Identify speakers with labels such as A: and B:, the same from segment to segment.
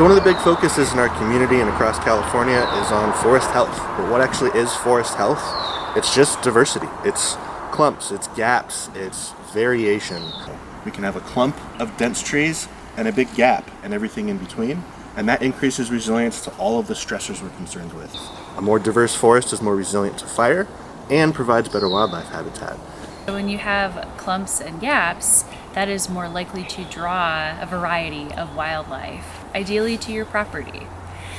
A: So one of the big focuses in our community and across California is on forest health. But what actually is forest health? It's just diversity. It's clumps, it's gaps, it's variation. We can have a clump of dense trees and a big gap and everything in between, and that increases resilience to all of the stressors we're concerned with. A more diverse forest is more resilient to fire and provides better wildlife habitat.
B: When you have clumps and gaps, that is more likely to draw a variety of wildlife, ideally to your property.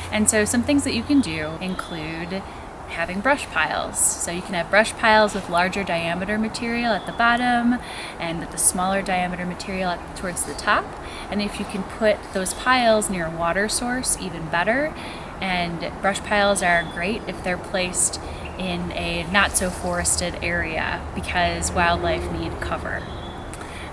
B: And so some things that you can do include having brush piles. So you can have brush piles with larger diameter material at the bottom and with the smaller diameter material towards the top. And if you can put those piles near a water source, even better. And brush piles are great if they're placed in a not so forested area because wildlife need cover.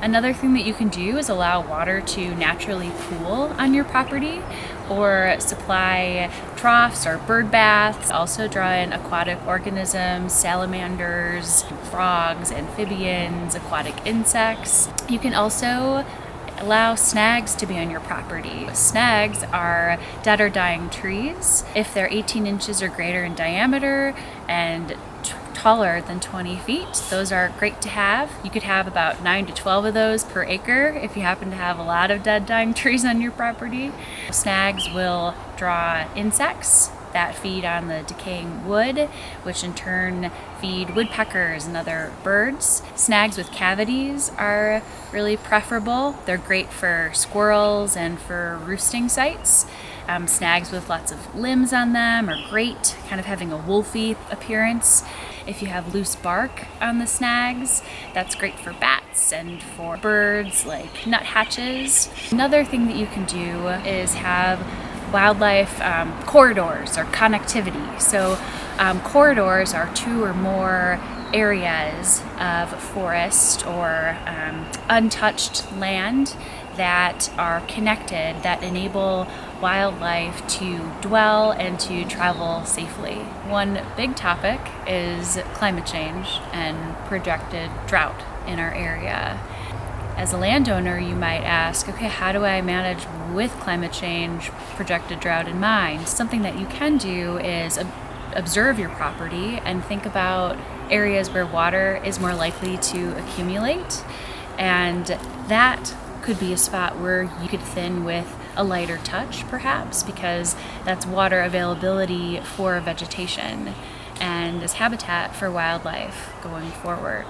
B: Another thing that you can do is allow water to naturally pool on your property or supply troughs or bird baths. Also draw in aquatic organisms, salamanders, frogs, amphibians, aquatic insects. You can also allow snags to be on your property. Snags are dead or dying trees. If they're 18 inches or greater in diameter and taller than 20 feet, those are great to have. You could have about 9 to 12 of those per acre if you happen to have a lot of dead, dying trees on your property. Snags will draw insects that feed on the decaying wood, which in turn feed woodpeckers and other birds. Snags with cavities are really preferable. They're great for squirrels and for roosting sites. Snags with lots of limbs on them are great, kind of having a wolfy appearance. If you have loose bark on the snags, that's great for bats and for birds like nuthatches. Another thing that you can do is have wildlife corridors or connectivity. So corridors are 2 or more areas of forest or untouched land that are connected, that enable wildlife to dwell and to travel safely. One big topic is climate change and projected drought in our area. As a landowner, you might ask, okay, how do I manage with climate change, projected drought in mind? Something that you can do is observe your property and think about areas where water is more likely to accumulate. And that could be a spot where you could thin with a lighter touch, perhaps, because that's water availability for vegetation and as habitat for wildlife going forward.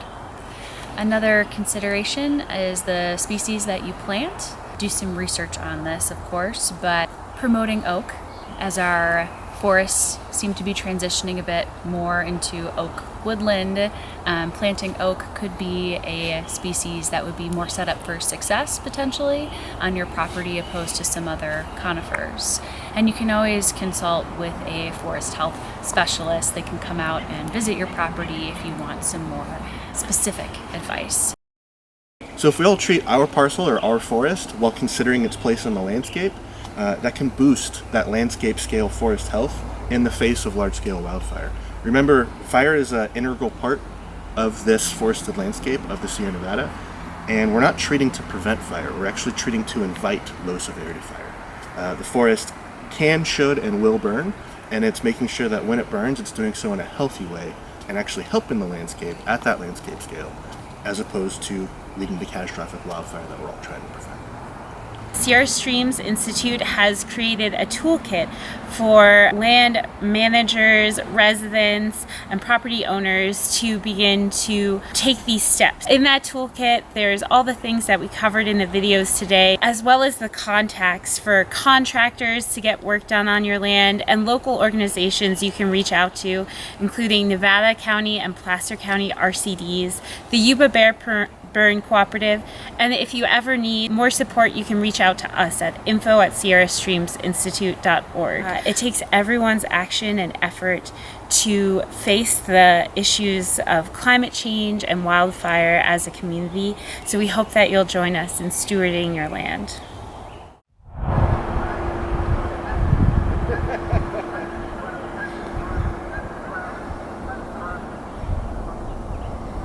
B: Another consideration is the species that you plant. Do some research on this, of course, but promoting oak, as our forests seem to be transitioning a bit more into oak woodland. Planting oak could be a species that would be more set up for success potentially on your property opposed to some other conifers. And you can always consult with a forest health specialist. They can come out and visit your property if you want some more specific advice.
A: So if we all treat our parcel or our forest while considering its place in the landscape, that can boost that landscape scale forest health in the face of large-scale wildfire. Remember, fire is an integral part of this forested landscape of the Sierra Nevada, and we're not treating to prevent fire, we're actually treating to invite low-severity fire. The forest can, should, and will burn, and it's making sure that when it burns, it's doing so in a healthy way and actually helping the landscape at that landscape scale, as opposed to leading to catastrophic wildfire that we're all trying to prevent.
C: Sierra Streams Institute has created a toolkit for land managers, residents, and property owners to begin to take these steps. In that toolkit, there's all the things that we covered in the videos today, as well as the contacts for contractors to get work done on your land and local organizations you can reach out to, including Nevada County and Placer County RCDs, the Yuba Bear Burn Cooperative, and if you ever need more support, you can reach out to us at info@sierrastreamsinstitute.org. It takes everyone's action and effort to face the issues of climate change and wildfire as a community, so we hope that you'll join us in stewarding your land.